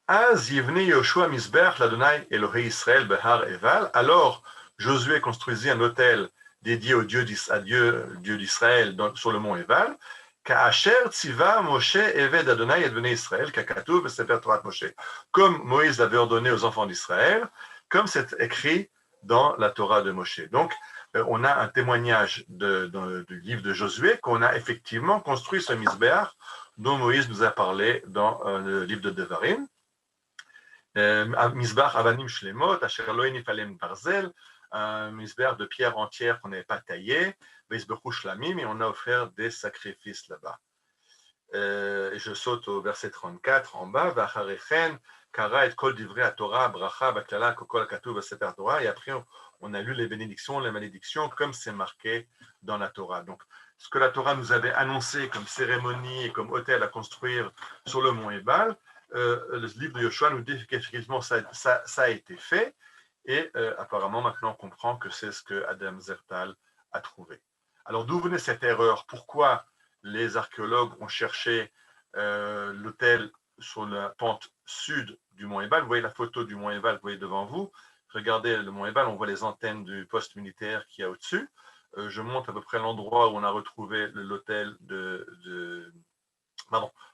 Az yivne Yoshua misbéach l'Adonai Elohei Israël behar Eval. Alors, Josué construisit un autel dédié au Dieu d'Israël sur le mont Eval. Ka'asher tziva Moshe eved Adonai et bnei Israël ka'katuv b'sefer Torat Moshe. Comme Moïse l'avait ordonné aux enfants d'Israël, comme c'est écrit dans la Torah de Moshe. Donc, on a un témoignage du livre de Josué qu'on a effectivement construit ce misbéach dont Moïse nous a parlé dans le livre de Devarim. Misbéach avanim shlemot, asher lo enif alem barzel, un misbéach de pierre entière qu'on n'avait pas taillé, veisbechu shlamim, et on a offert des sacrifices là-bas. Et je saute au verset 34 en bas, Vacharechen, Kara et Kol Divrei Torah, Bracha, Baklala, Kokol Katuv, Sefer Torah. Et après, on a lu les bénédictions, les malédictions, comme c'est marqué dans la Torah. Donc, ce que la Torah nous avait annoncé comme cérémonie et comme hôtel à construire sur le mont Ebal, le livre de Yoshua nous dit qu'effectivement ça a été fait. Et apparemment, maintenant, on comprend que c'est ce que Adam Zertal a trouvé. Alors, d'où venait cette erreur? Pourquoi les archéologues ont cherché l'autel sur la pente sud du mont Ebal? Vous voyez la photo du mont Ebal, vous voyez devant vous. Regardez le mont Ebal, on voit les antennes du poste militaire qu'il y a au-dessus. Je montre à peu près l'endroit où on a retrouvé l'autel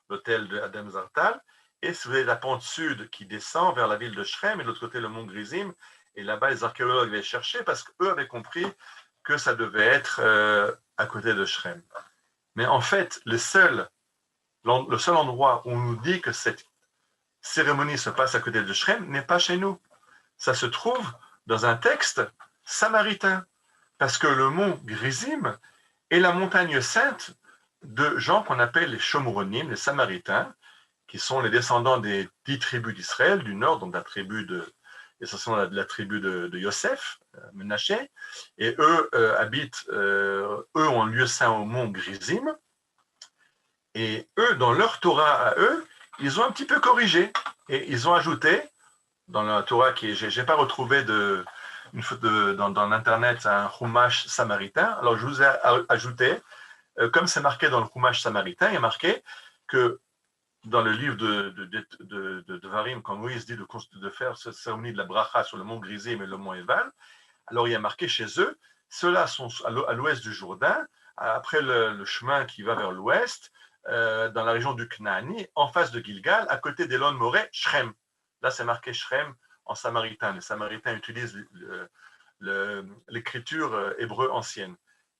l'autel de Adam Zartal. Et vous avez la pente sud qui descend vers la ville de Shrem et de l'autre côté le mont Grizim. Et là-bas, les archéologues avaient cherché parce qu'eux avaient compris que ça devait être à côté de Shrem. Mais en fait, le seul endroit où on nous dit que cette cérémonie se passe à côté de Shrem n'est pas chez nous. Ça se trouve dans un texte samaritain. Parce que le mont Grizim est la montagne sainte de gens qu'on appelle les Shomronim, les Samaritains, qui sont les descendants des 10 tribus d'Israël, du nord, donc essentiellement de la tribu de Yosef, Menaché, et eux habitent, eux ont un lieu saint au mont Grizim, et eux, dans leur Torah à eux, ils ont un petit peu corrigé, et ils ont ajouté, dans la Torah j'ai pas retrouvé dans l'internet un chumash samaritain, alors je vous ai ajouté, comme c'est marqué dans le chumash samaritain, il est marqué que dans le livre de Devarim, quand Moïse dit de faire cette cérémonie de la bracha sur le mont Grizim et le mont Ebal, alors il y a marqué chez eux, ceux-là sont à l'ouest du Jourdain, après le chemin qui va vers l'ouest, dans la région du Knaani, en face de Gilgal, à côté d'Elon Moreh, Shrem. Là, c'est marqué Shrem en samaritain. Les Samaritains utilisent l'écriture hébreu ancienne.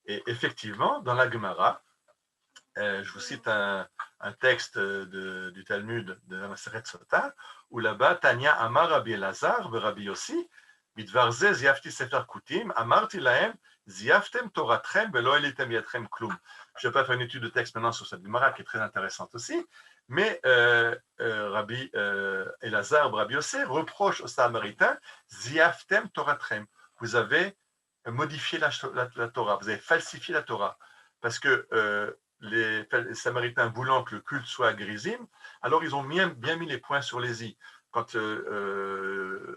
Et effectivement, dans la Gemara, je vous cite un texte du Talmud de la Maseret Sota, où là-bas, Tanya Amar Rabbi Elazar, Rabbi Yossi, Bidvar ze ziafti sefer kutim, amarti lahem, ziaftem toratrem, velo elitem yatrem klum. Je ne vais pas faire une étude de texte maintenant sur cette Gemara qui est très intéressante aussi, mais Rabbi Elazar, Rabbi Yossi, reproche aux Samaritains, ziaftem toratrem. Vous avez modifié la Torah, vous avez falsifié la Torah, parce que les Samaritains voulant que le culte soit à Grizim, alors ils ont bien mis les points sur les i. Quand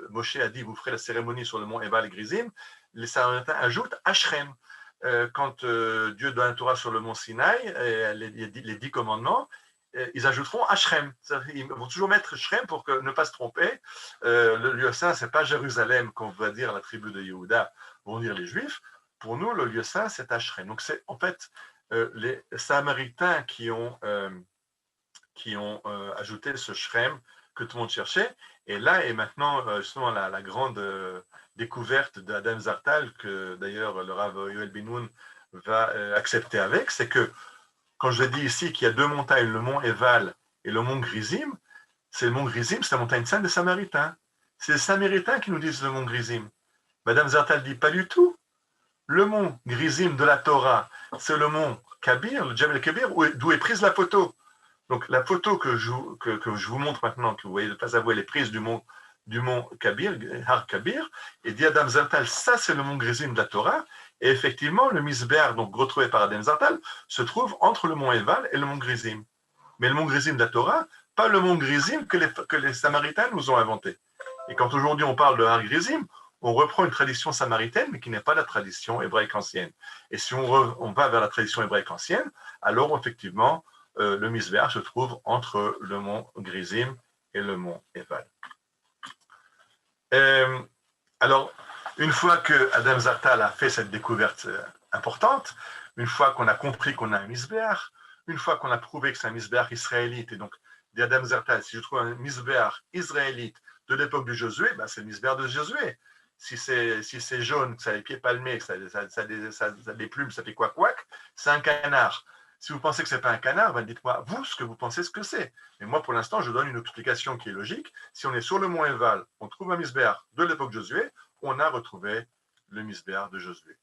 Moshe a dit vous ferez la cérémonie sur le mont Ebal et Grizim, les Samaritains ajoutent Ashrem. Quand Dieu donne la Torah sur le mont Sinaï, les 10 commandements, ils ajouteront Ashrem. Ils vont toujours mettre Shrem pour ne pas se tromper. Le lieu saint, ce n'est pas Jérusalem, qu'on va dire la tribu de Yehuda, vont dire les Juifs. Pour nous, le lieu saint, c'est Ashrem. Donc c'est en fait les Samaritains qui ont ajouté ce Shrem que tout le monde cherchait. Et là est maintenant justement la grande découverte d'Adam Zartal, que d'ailleurs le Rav Yoel Binoun va accepter avec, c'est que quand je dis ici qu'il y a 2 montagnes, le mont Eval et le mont Grizim, c'est le mont Grizim, c'est la montagne sainte des Samaritains. C'est les Samaritains qui nous disent le mont Grizim. Madame Zartal dit pas du tout. Le mont Grizim de la Torah, c'est le mont Kabir, le Jebel Kabir, d'où est prise la photo. Donc la photo que je vous montre maintenant, que vous voyez de pas avouer, elle est prise du mont Kabir, Har Kabir, et dit Adam Zartal, ça c'est le mont Grizim de la Torah, et effectivement le Misber, donc retrouvé par Adam Zartal, se trouve entre le mont Eval et le mont Grizim. Mais le mont Grizim de la Torah, pas le mont Grizim que les Samaritains nous ont inventé. Et quand aujourd'hui on parle de Har Grizim, on reprend une tradition samaritaine, mais qui n'est pas la tradition hébraïque ancienne. Et si on va vers la tradition hébraïque ancienne, alors effectivement, le Misber se trouve entre le mont Grizim et le mont Eval. Alors, une fois que Adam Zartal a fait cette découverte importante, une fois qu'on a compris qu'on a un Misber, une fois qu'on a prouvé que c'est un Misber israélite, et donc, dit Adam Zartal, si je trouve un Misber israélite de l'époque de Josué, ben c'est le Misber de Josué. Si c'est jaune, que ça a les pieds palmés, que ça a des plumes, ça fait quoi, c'est un canard. Si vous pensez que ce n'est pas un canard, ben dites-moi, vous, ce que vous pensez ce que c'est. Et moi, pour l'instant, je donne une explication qui est logique. Si on est sur le mont Eval, on trouve un Misber de l'époque de Josué, on a retrouvé le Misber de Josué.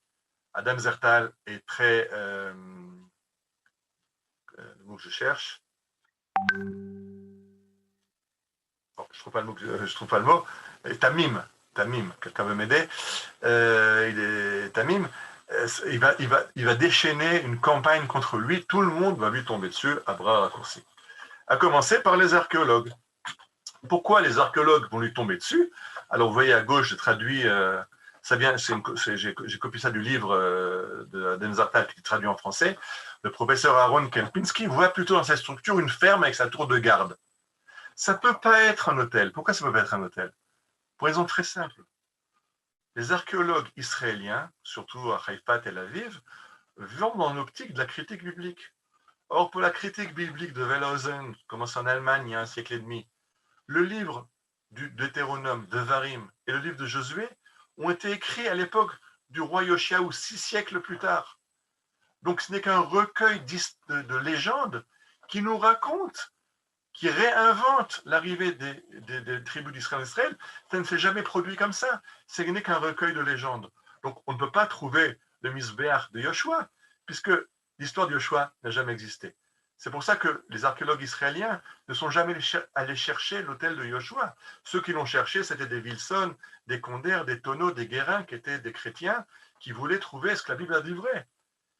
Adam Zartal est très... le mot que je cherche, Bon, je trouve pas le mot. Tamim, quelqu'un veut m'aider. Il est Tamim. Il va déchaîner une campagne contre lui. Tout le monde va lui tomber dessus à bras raccourcis. À commencer par les archéologues. Pourquoi les archéologues vont lui tomber dessus? Alors, vous voyez à gauche, j'ai traduit, j'ai copié ça du livre d'Adam Zartal qui est traduit en français. Le professeur Aaron Kempinski voit plutôt dans cette structure une ferme avec sa tour de garde. Ça ne peut pas être un hôtel. Pourquoi ça ne peut pas être un hôtel? Pour raison très simple. Les archéologues israéliens, surtout à Haïfa, Tel Aviv, vont dans l'optique de la critique biblique. Or, pour la critique biblique de Wellhausen, qui commence en Allemagne il y a un siècle et demi, le livre du Deutéronome, de Varim et le livre de Josué ont été écrits à l'époque du roi Yoshiaou, 6 siècles plus tard. Donc ce n'est qu'un recueil de légendes qui nous raconte, qui réinvente l'arrivée des tribus d'Israël. Ça ne s'est jamais produit comme ça. Ce n'est qu'un recueil de légendes. Donc on ne peut pas trouver le Misbéach de Yoshua, puisque l'histoire de Yoshua n'a jamais existé. C'est pour ça que les archéologues israéliens ne sont jamais allés chercher l'autel de Yoshua. Ceux qui l'ont cherché, c'était des Wilson, des Condère, des Tonneau, des Guérin, qui étaient des chrétiens, qui voulaient trouver ce que la Bible a dit vrai.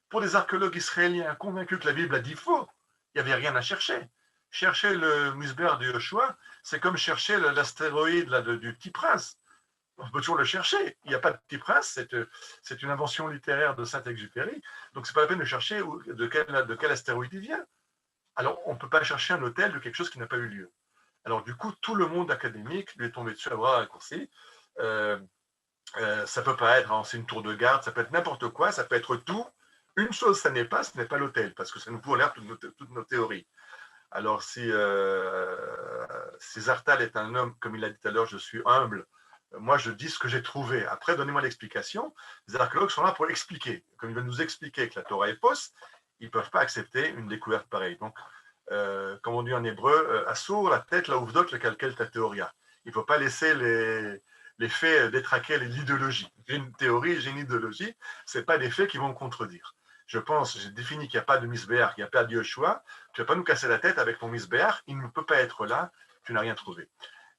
Pour des archéologues israéliens convaincus que la Bible a dit faux, il n'y avait rien à chercher. Chercher le Misbéach de Yoshua, c'est comme chercher l'astéroïde du Petit Prince. On peut toujours le chercher. Il n'y a pas de Petit Prince, c'est une invention littéraire de Saint-Exupéry. Donc, ce n'est pas la peine de chercher de quel astéroïde il vient. Alors, on ne peut pas chercher un hôtel de quelque chose qui n'a pas eu lieu. Alors, du coup, tout le monde académique lui est tombé dessus à bras raccourcis. Ça ne peut pas être, c'est une tour de garde, ça peut être n'importe quoi, ça peut être tout. Une chose, ce n'est pas l'hôtel, parce que ça nous fout en l'air toutes nos théories. Alors, si Zartal est un homme, comme il a dit tout à l'heure, je suis humble, moi, je dis ce que j'ai trouvé. Après, donnez-moi l'explication. Les archéologues sont là pour expliquer. Comme ils veulent nous expliquer que la Torah est fausse, ils ne peuvent pas accepter une découverte pareille. Donc, comme on dit en hébreu, assour la tête, la ouvdot, le calquel ta théoria. Il ne faut pas laisser les faits détraquer l'idéologie. J'ai une théorie, j'ai une idéologie, ce n'est pas des faits qui vont me contredire. J'ai défini qu'il n'y a pas de Misbéach, qu'il n'y a pas de Yoshua, tu ne vas pas nous casser la tête avec ton Misbéach, il ne peut pas être là, tu n'as rien trouvé.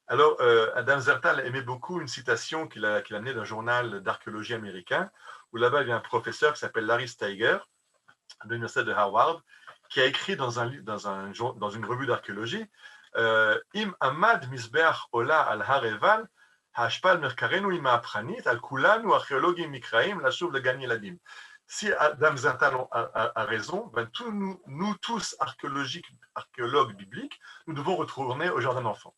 Alors, Adam Zartal aimait beaucoup une citation qu'il a amenée d'un journal d'archéologie américain, où là-bas, il y a un professeur qui s'appelle Larry Steiger, de l'université de Harvard, qui a écrit dans une revue d'archéologie Im Amad Misbeach Ola al Hareval, Hashpal Merkarenu Ima Apranit, al Kulanu Archéologim Mikraim, la Chouv le Gagné Ladim. Si Adam Zartal a raison, ben nous tous, archéologues bibliques, nous devons retourner au jardin d'enfants.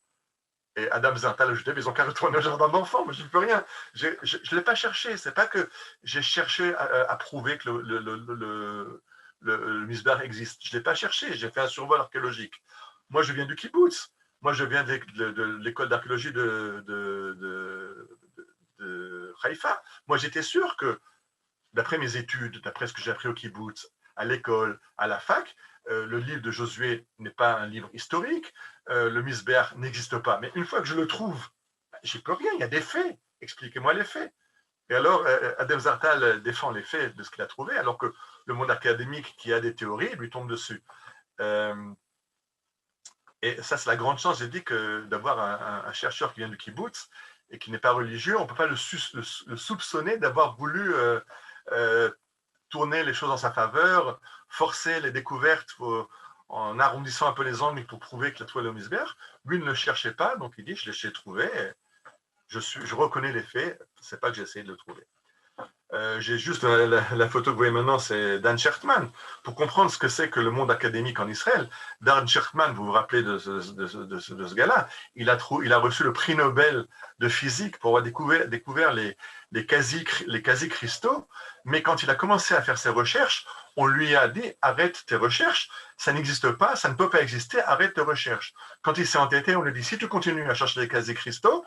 Et Adam Zartal a ajouté, mais ils ont qu'à retourner au jardin d'enfants, mais je ne peux rien. Je ne l'ai pas cherché. Ce n'est pas que j'ai cherché à prouver que le Misbéach existe. Je ne l'ai pas cherché. J'ai fait un survol archéologique. Moi, je viens du kibbutz. Moi, je viens de l'école d'archéologie de Haïfa. Moi, j'étais sûr que, d'après mes études, d'après ce que j'ai appris au kibbutz, à l'école, à la fac, le livre de Josué n'est pas un livre historique, le Misbéach n'existe pas. Mais une fois que je le trouve, j'y peux rien, il y a des faits. Expliquez-moi les faits. Et alors, Adam Zartal défend les faits de ce qu'il a trouvé, alors que le monde académique qui a des théories lui tombe dessus. Et ça, c'est la grande chance, j'ai dit, d'avoir un chercheur qui vient du kibbutz et qui n'est pas religieux. On ne peut pas le soupçonner d'avoir voulu tourner les choses en sa faveur, forcer les découvertes en arrondissant un peu les angles pour prouver que la toile est au Misbéach. Lui ne le cherchait pas, donc il dit, je l'ai trouvé, je reconnais les faits, ce n'est pas que j'ai essayé de le trouver. J'ai juste la photo que vous voyez maintenant, c'est Dan Schertman. Pour comprendre ce que c'est que le monde académique en Israël, Dan Schertman, vous vous rappelez de ce gars-là, il a reçu le prix Nobel de physique pour avoir découvert les quasi-cristaux, mais quand il a commencé à faire ses recherches, on lui a dit « arrête tes recherches, ça n'existe pas, ça ne peut pas exister, arrête tes recherches ». Quand il s'est entêté, on lui a dit « si tu continues à chercher les quasi-cristaux,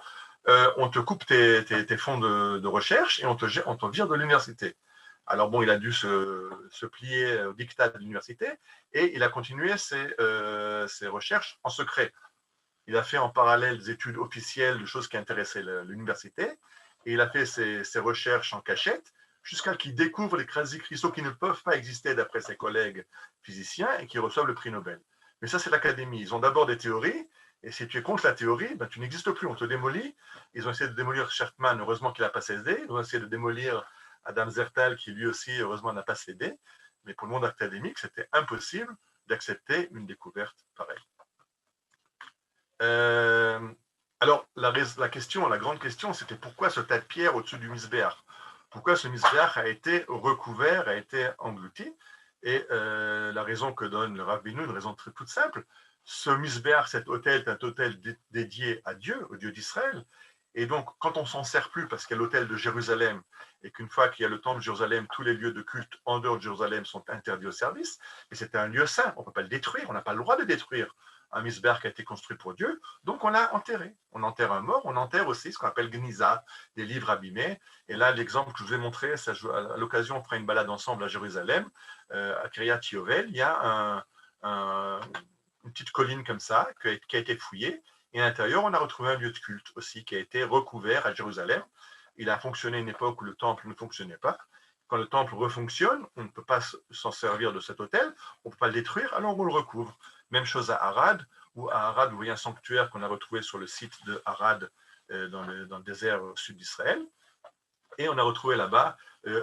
on te coupe tes fonds de recherche et on te vire de l'université ». Alors bon, il a dû se plier au diktat de l'université et il a continué ses recherches en secret. Il a fait en parallèle des études officielles de choses qui intéressaient l'université et il a fait ses recherches en cachette jusqu'à qu'il découvre les quasi-cristaux qui ne peuvent pas exister d'après ses collègues physiciens et qui reçoivent le prix Nobel. Mais ça, c'est l'académie. Ils ont d'abord des théories, et si tu es contre la théorie, ben, tu n'existes plus, on te démolit. Ils ont essayé de démolir Schertman, heureusement qu'il n'a pas cédé. Ils ont essayé de démolir Adam Zertal, qui lui aussi, heureusement, n'a pas cédé. Mais pour le monde académique, c'était impossible d'accepter une découverte pareille. Alors, la grande question, c'était pourquoi ce tas de pierres au-dessus du Misbéach? Pourquoi ce Misbéach a été recouvert, a été englouti? Et la raison que donne le Rav Binu, une raison toute simple, ce Misbéach, cet autel, est un autel dédié à Dieu, au Dieu d'Israël. Et donc, quand on s'en sert plus, parce qu'il y a l'autel de Jérusalem, et qu'une fois qu'il y a le temple de Jérusalem, tous les lieux de culte en dehors de Jérusalem sont interdits au service, et c'est un lieu saint, on ne peut pas le détruire, on n'a pas le droit de détruire un misbéach qui a été construit pour Dieu, donc on l'a enterré. On enterre un mort, on enterre aussi ce qu'on appelle Gniza, des livres abîmés. Et là, l'exemple que je vous ai montré, ça, à l'occasion, on fera une balade ensemble à Jérusalem, à Kiryat Yovel. Il y a une petite colline comme ça qui a été fouillée. Et à l'intérieur, on a retrouvé un lieu de culte aussi qui a été recouvert à Jérusalem. Il a fonctionné à une époque où le temple ne fonctionnait pas. Quand le temple refonctionne, on ne peut pas s'en servir de cet autel, on ne peut pas le détruire, alors on le recouvre. Même chose à Arad, où à Arad, vous voyez un sanctuaire qu'on a retrouvé sur le site de Arad, dans le désert au sud d'Israël. Et on a retrouvé là-bas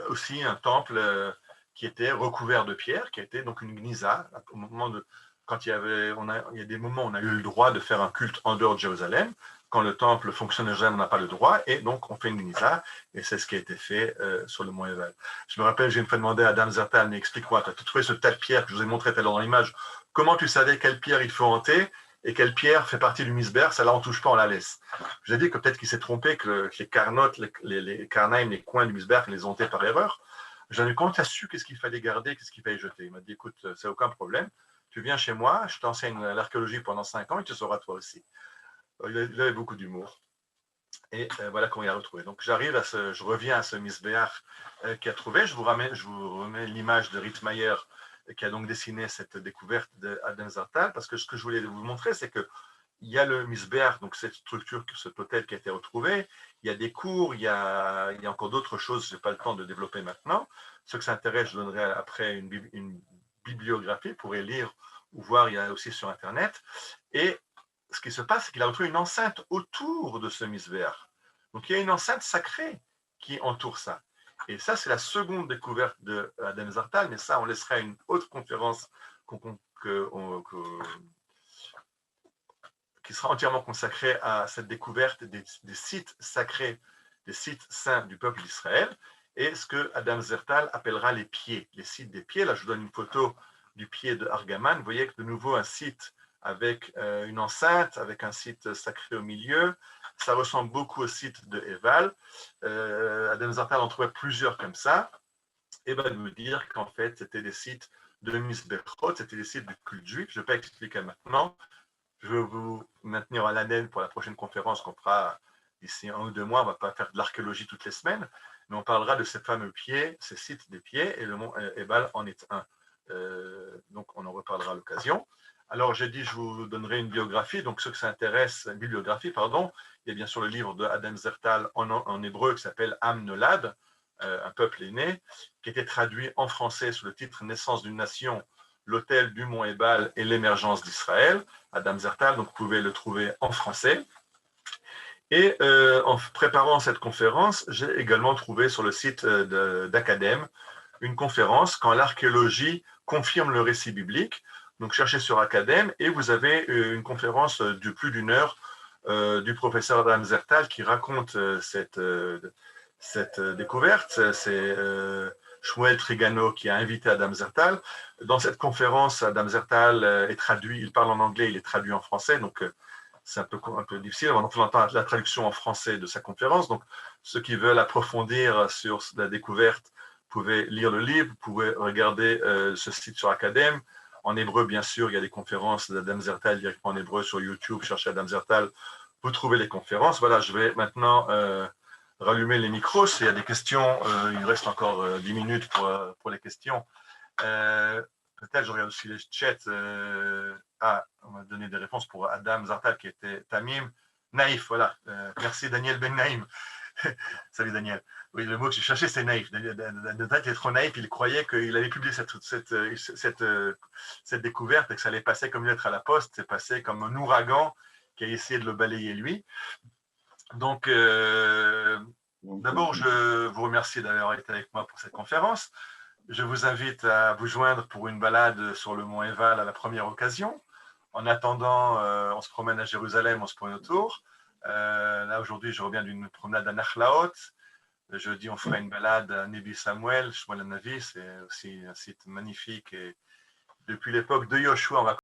aussi un temple qui était recouvert de pierre, qui était donc une gnisa. Au moment de, quand il y a des moments où on a eu le droit de faire un culte en dehors de Jérusalem. Quand le temple fonctionne à Jérusalem, on n'a pas le droit, et donc on fait une gnisa, et c'est ce qui a été fait sur le mont Eval. Je me rappelle, j'ai une fois demandé à Adam Zertal, mais explique-moi, tu as trouvé ce tas de pierres que je vous ai montré tout à l'heure dans l'image, comment tu savais quelle pierre il faut hanter et quelle pierre fait partie du misbéach, ça là on ne touche pas, on la laisse. Je lui ai dit que peut-être qu'il s'est trompé, que les carnotes, les carnaim, les coins du misbéach, il les hantait par erreur. J'en ai dit, comment tu as su qu'est-ce qu'il fallait garder, qu'est-ce qu'il fallait jeter? Il m'a dit, écoute, c'est aucun problème, tu viens chez moi, je t'enseigne l'archéologie pendant 5 ans et tu sauras toi aussi. Il avait beaucoup d'humour. Et voilà comment il a retrouvé. Donc je reviens à ce misbéach qu'il a trouvé. Je vous remets l'image de Rittmeyer qui a donc dessiné cette découverte d'Adam Zertal, parce que ce que je voulais vous montrer, c'est que il y a le misbéach, donc cette structure, cet hôtel qui a été retrouvé. Il y a des cours, il y a encore d'autres choses. Je n'ai pas le temps de développer maintenant. Ceux que ça intéresse, je donnerai après une bibliographie, vous pourrez lire ou voir. Il y a aussi sur Internet. Et ce qui se passe, c'est qu'il a retrouvé une enceinte autour de ce misbéach. Donc il y a une enceinte sacrée qui entoure ça. Et ça, c'est la seconde découverte d'Adam Zertal, mais ça, on laissera une autre conférence qui sera entièrement consacrée à cette découverte des sites sacrés, des sites saints du peuple d'Israël, et ce que Adam Zertal appellera les pieds, les sites des pieds. Là, je vous donne une photo du pied de Argaman. Vous voyez que de nouveau un site avec une enceinte, avec un site sacré au milieu. Ça ressemble beaucoup au site de Eval. Adam Zertal en trouvait plusieurs comme ça. Et va nous dire qu'en fait, c'était des sites de Misbechot, c'était des sites du culte juif. Je ne vais pas expliquer maintenant. Je vais vous maintenir à l'haleine pour la prochaine conférence qu'on fera d'ici 1 ou 2 mois. On ne va pas faire de l'archéologie toutes les semaines, mais on parlera de ces fameux pieds, ces sites des pieds, et le mont Ebal en est un. Donc, on en reparlera à l'occasion. Alors, j'ai dit, je vous donnerai une biographie. Donc, ceux que ça intéresse, une bibliographie, pardon, il y a bien sûr le livre de Adam Zertal en hébreu qui s'appelle Am Nolad, un peuple est né, qui a été traduit en français sous le titre Naissance d'une nation, l'autel du mont Ebal et l'émergence d'Israël. Adam Zertal, donc vous pouvez le trouver en français. Et en préparant cette conférence, j'ai également trouvé sur le site d'Academ une conférence quand l'archéologie confirme le récit biblique. Donc cherchez sur Academ et vous avez une conférence de plus d'1 heure du professeur Adam Zertal qui raconte cette découverte. C'est Shmuel Trigano qui a invité Adam Zertal. Dans cette conférence, Adam Zertal est traduit, il parle en anglais, il est traduit en français, donc c'est un peu difficile. On entend la traduction en français de sa conférence. Donc, ceux qui veulent approfondir sur la découverte, vous pouvez lire le livre, vous pouvez regarder ce site sur Academ. En hébreu, bien sûr, il y a des conférences d'Adam Zertal directement en hébreu sur YouTube. Cherchez Adam Zertal, vous trouvez les conférences. Voilà, je vais maintenant rallumer les micros. S'il y a des questions, il reste encore 10 minutes pour les questions. Peut-être, je regarde aussi les chats. On m'a donné des réponses pour Adam Zertal qui était Tamim. Naïf, voilà. Merci Daniel Ben Naïm. Salut Daniel. Oui, le mot que j'ai cherché, c'est naïf. Nathan était trop naïf, il croyait qu'il allait publier cette découverte et que ça allait passer comme une lettre à la poste. C'est passé comme un ouragan qui a essayé de le balayer lui. Donc, d'abord, je vous remercie d'avoir été avec moi pour cette conférence. Je vous invite à vous joindre pour une balade sur le mont Eval à la première occasion. En attendant, on se promène à Jérusalem, on se promène autour. Là, aujourd'hui, je reviens d'une promenade à Nachlaot. Jeudi, on fera une balade à Nevi Samuel, Shmuel Navi. C'est aussi un site magnifique. Et depuis l'époque de Yoshua, on va